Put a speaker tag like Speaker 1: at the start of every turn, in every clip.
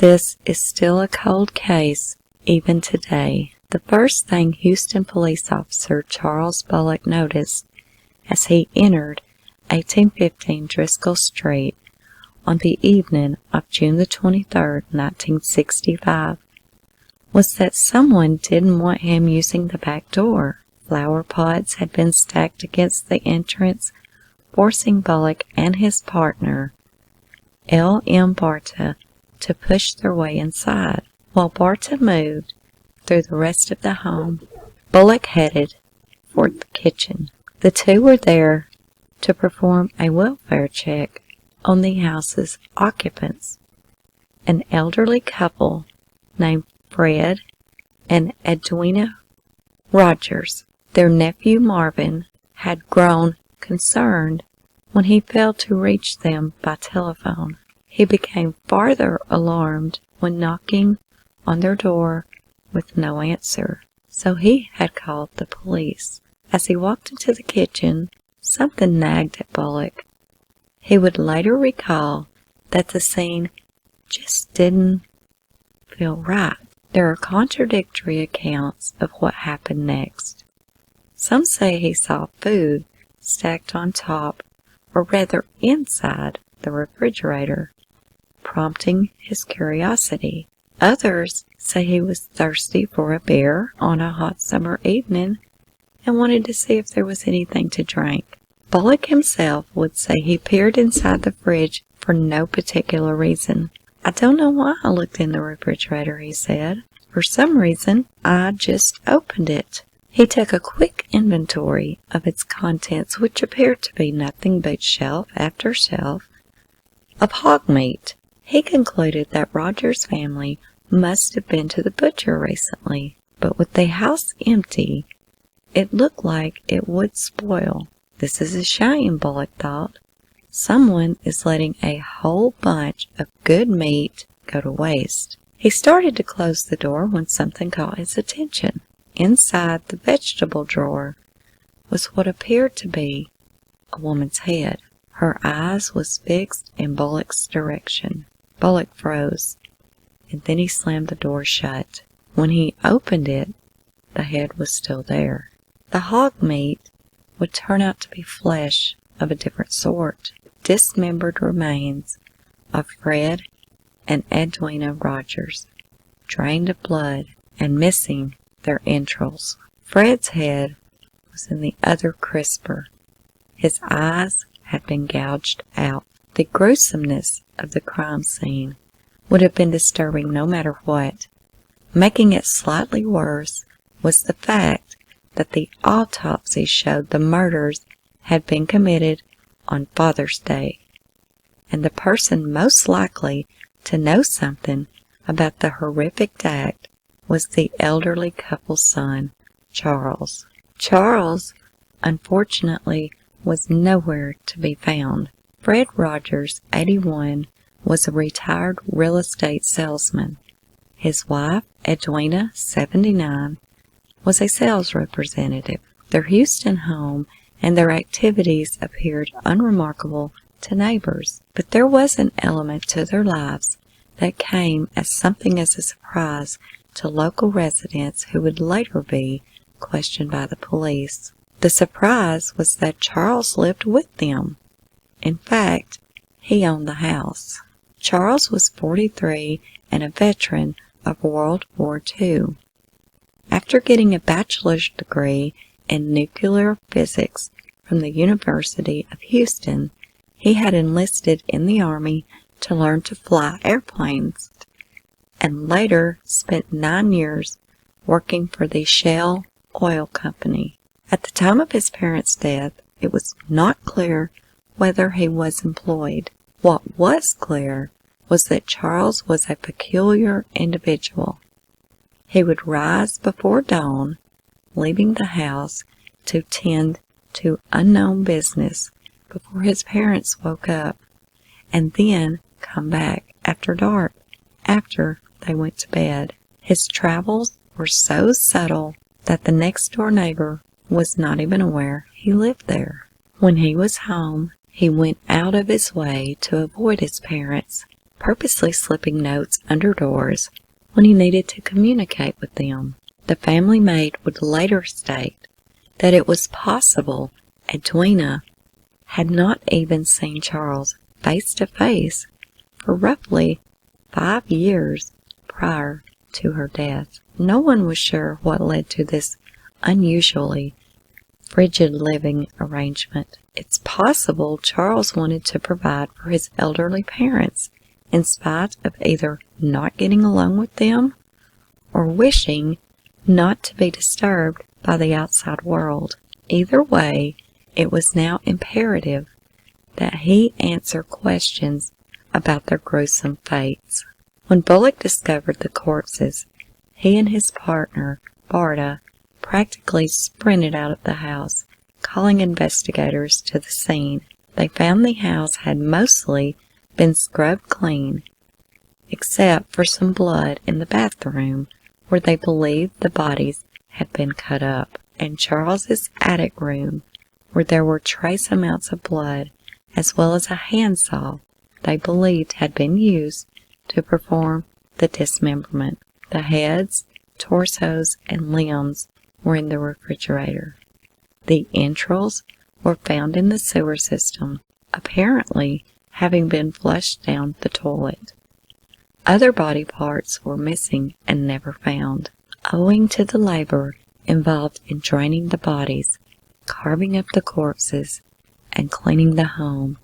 Speaker 1: This is still a cold case even today. The first thing Houston police officer Charles Bullock noticed as he entered 1815 Driscoll Street on the evening of June the 23rd, 1965, was that someone didn't want him using the back door. Flower pots had been stacked against the entrance, forcing Bullock and his partner, L.M. Barta, to push their way inside. While Barta moved through the rest of the home, Bullock headed for the kitchen. The two were there to perform a welfare check on the house's occupants, an elderly couple named Fred and Edwina Rogers. Their nephew Marvin had grown concerned when he failed to reach them by telephone. He became farther alarmed when knocking on their door with no answer, so he had called the police. As he walked into the kitchen, something nagged at Bullock. He would later recall that the scene just didn't feel right. There are contradictory accounts of what happened next. Some say he saw food stacked on top, or rather inside, the refrigerator, prompting his curiosity. Others say he was thirsty for a beer on a hot summer evening and wanted to see if there was anything to drink. Bullock himself would say he peered inside the fridge for no particular reason. "I don't know why I looked in the refrigerator," he said. "For some reason, I just opened it." He took a quick inventory of its contents, which appeared to be nothing but shelf after shelf of hog meat. He concluded that Rogers' family must have been to the butcher recently, but with the house empty, it looked like it would spoil. "This is a shame," Bullock thought. "Someone is letting a whole bunch of good meat go to waste." He started to close the door when something caught his attention. Inside the vegetable drawer was what appeared to be a woman's head. Her eyes was fixed in Bullock's direction. Bullock froze, and then he slammed the door shut. When he opened it, the head was still there. The hog meat would turn out to be flesh of a different sort. Dismembered remains of Fred and Edwina Rogers, drained of blood and missing their entrails. Fred's head was in the other crisper. His eyes had been gouged out. The gruesomeness of the crime scene would have been disturbing no matter what. Making it slightly worse was the fact that the autopsy showed the murders had been committed on Father's Day, and the person most likely to know something about the horrific act was the elderly couple's son, Charles. Charles, unfortunately, was nowhere to be found. Fred Rogers, 81, was a retired real estate salesman. His wife, Edwina, 79, was a sales representative. Their Houston home and their activities appeared unremarkable to neighbors, but there was an element to their lives that came as something as a surprise to local residents who would later be questioned by the police. The surprise was that Charles lived with them. In fact, he owned the house. Charles was 43 and a veteran of World War II. After getting a bachelor's degree in nuclear physics from the University of Houston, he had enlisted in the Army to learn to fly airplanes, and later spent 9 years working for the Shell Oil Company. At the time of his parents' death, it was not clear whether he was employed. What was clear was that Charles was a peculiar individual. He would rise before dawn, leaving the house to tend to unknown business before his parents woke up, and then come back after dark, after they went to bed. His travels were so subtle that the next-door neighbor was not even aware he lived there. When he was home, he went out of his way to avoid his parents, purposely slipping notes under doors when he needed to communicate with them. The family maid would later state that it was possible Edwina had not even seen Charles face to face for roughly 5 years prior to her death. No one was sure what led to this unusually frigid living arrangement. It's possible Charles wanted to provide for his elderly parents in spite of either not getting along with them or wishing not to be disturbed by the outside world. Either way, it was now imperative that he answer questions about their gruesome fates. When Bullock discovered the corpses, he and his partner, Barta, practically sprinted out of the house, calling investigators to the scene. They found the house had mostly been scrubbed clean, except for some blood in the bathroom where they believed the bodies had been cut up, and Charles's attic room where there were trace amounts of blood, as well as a handsaw they believed had been used to perform the dismemberment. The heads, torsos, and limbs were in the refrigerator. The entrails were found in the sewer system, apparently having been flushed down the toilet. Other body parts were missing and never found. Owing to the labor involved in draining the bodies, carving up the corpses, and cleaning the home,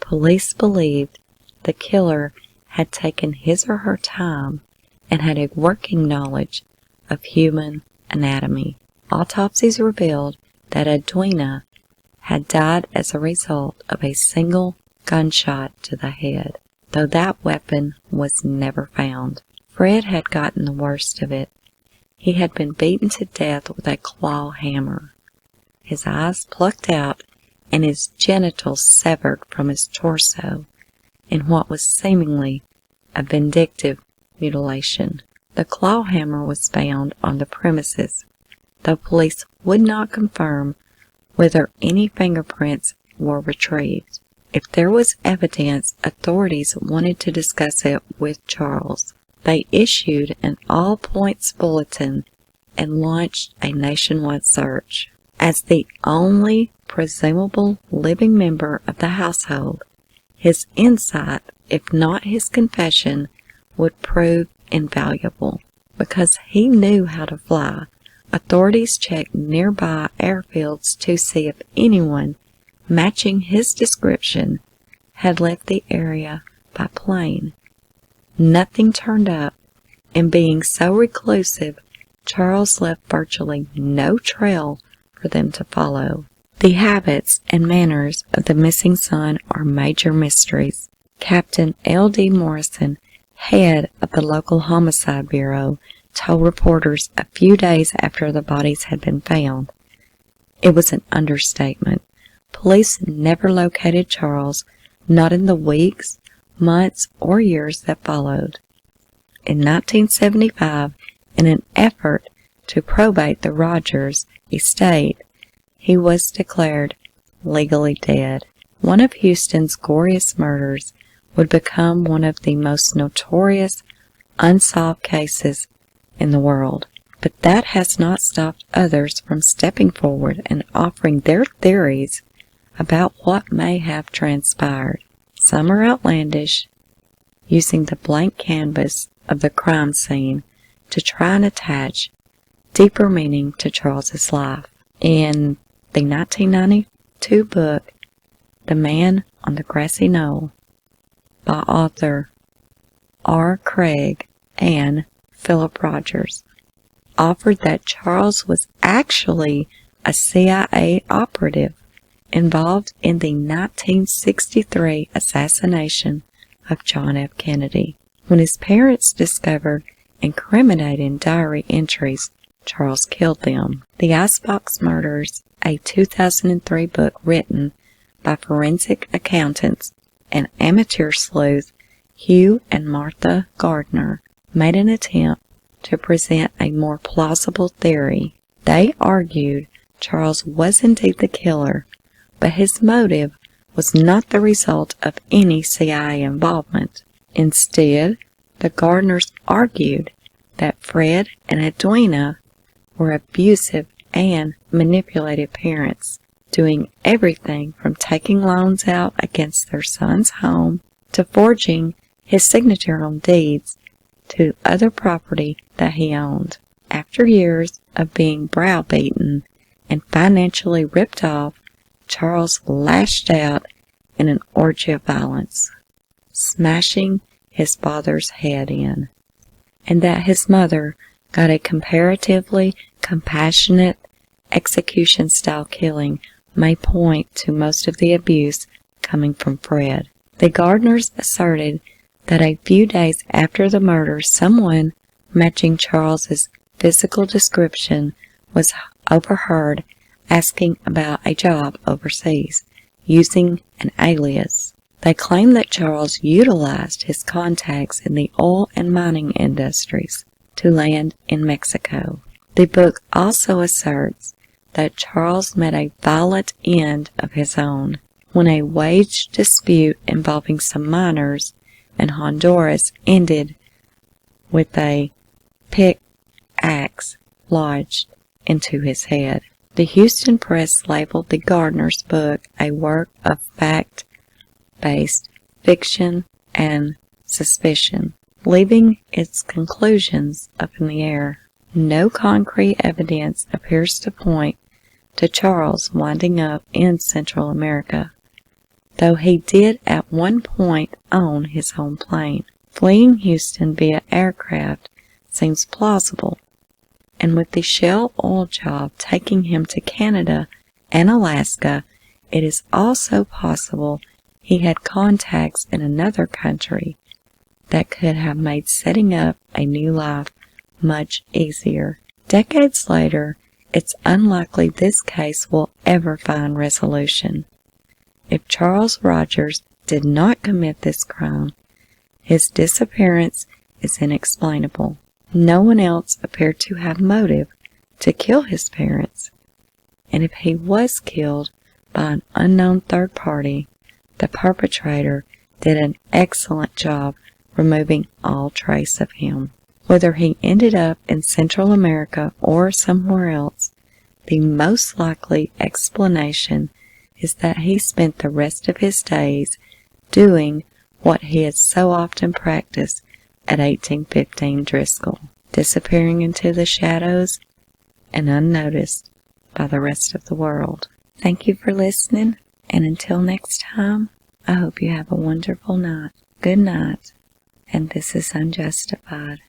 Speaker 1: police believed the killer had taken his or her time and had a working knowledge of human anatomy. Autopsies revealed that Edwina had died as a result of a single gunshot to the head, though that weapon was never found. Fred had gotten the worst of it. He had been beaten to death with a claw hammer, his eyes plucked out, and his genitals severed from his torso in what was seemingly a vindictive mutilation. The claw hammer was found on the premises, though police would not confirm whether any fingerprints were retrieved. If there was evidence, authorities wanted to discuss it with Charles. They issued an all-points bulletin and launched a nationwide search. As the only presumable living member of the household, his insight, if not his confession, would prove invaluable. Because he knew how to fly, authorities checked nearby airfields to see if anyone matching his description had left the area by plane. Nothing turned up, and being so reclusive, Charles left virtually no trail for them to follow. The habits and manners of the missing son are major mysteries. Captain L.D. Morrison, head of the local homicide bureau, told reporters a few days after the bodies had been found. It was an understatement. Police never located Charles, not in the weeks, months, or years that followed. In 1975, in an effort to probate the Rogers estate, he was declared legally dead. One of Houston's goriest murders would become one of the most notorious unsolved cases in the world. But that has not stopped others from stepping forward and offering their theories about what may have transpired. Some are outlandish, using the blank canvas of the crime scene to try and attach deeper meaning to Charles's life. In the 1992 book, The Man on the Grassy Knoll, by author R. Craig and Philip Rogers, offered that Charles was actually a CIA operative involved in the 1963 assassination of John F. Kennedy. When his parents discovered incriminating diary entries, Charles killed them. The Icebox Murders, a 2003 book written by forensic accountants and amateur sleuth Hugh and Martha Gardner, made an attempt to present a more plausible theory. They argued Charles was indeed the killer, but his motive was not the result of any CIA involvement. Instead, the Gardners argued that Fred and Edwina were abusive and manipulative parents, doing everything from taking loans out against their son's home to forging his signature on deeds to other property that he owned. After years of being browbeaten and financially ripped off, Charles lashed out in an orgy of violence, smashing his father's head in, and that his mother got a comparatively compassionate execution-style killing may point to most of the abuse coming from Fred. The Gardners asserted that a few days after the murder, someone matching Charles's physical description was overheard asking about a job overseas, using an alias. They claimed that Charles utilized his contacts in the oil and mining industries to land in Mexico. The book also asserts that Charles met a violent end of his own when a wage dispute involving some miners in Honduras ended with a pickaxe lodged into his head. The Houston Press labeled the Gardners' book a work of fact-based fiction and suspicion, leaving its conclusions up in the air. No concrete evidence appears to point to Charles winding up in Central America, though he did at one point own his own plane. Fleeing Houston via aircraft seems plausible, and with the Shell oil job taking him to Canada and Alaska, it is also possible he had contacts in another country that could have made setting up a new life much easier. Decades later, it's unlikely this case will ever find resolution. If Charles Rogers did not commit this crime, his disappearance is inexplainable. No one else appeared to have motive to kill his parents, and if he was killed by an unknown third party, the perpetrator did an excellent job removing all trace of him. Whether he ended up in Central America or somewhere else, the most likely explanation is that he spent the rest of his days doing what he had so often practiced at 1815 Driscoll, disappearing into the shadows and unnoticed by the rest of the world. Thank you for listening, and until next time, I hope you have a wonderful night. Good night, and this is UnJustified.